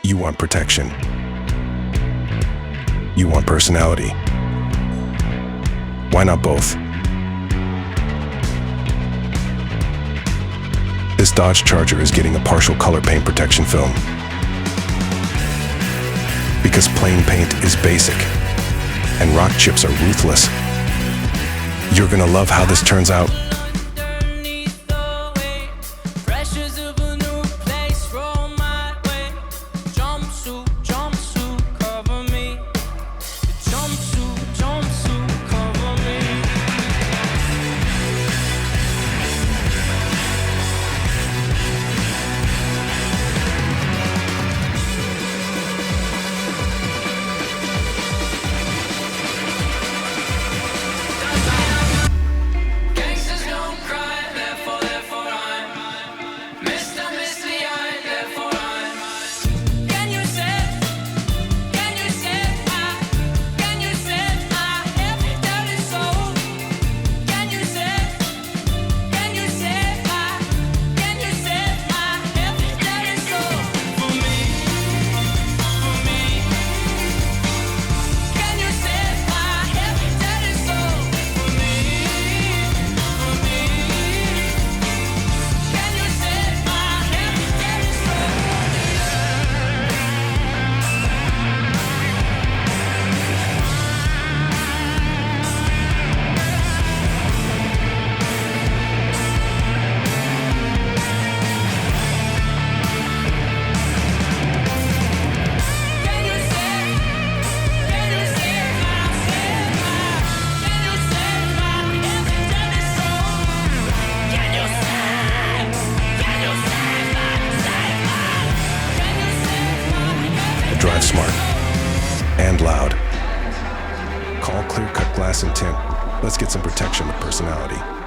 You want protection. You want personality. Why not both? This Dodge Charger is getting a partial color paint protection film. Because plain paint is basic, and rock chips are ruthless. You're gonna love how this turns out. Drive smart and loud. Call Clear Cut Glass and Tint. Let's get some protection with personality.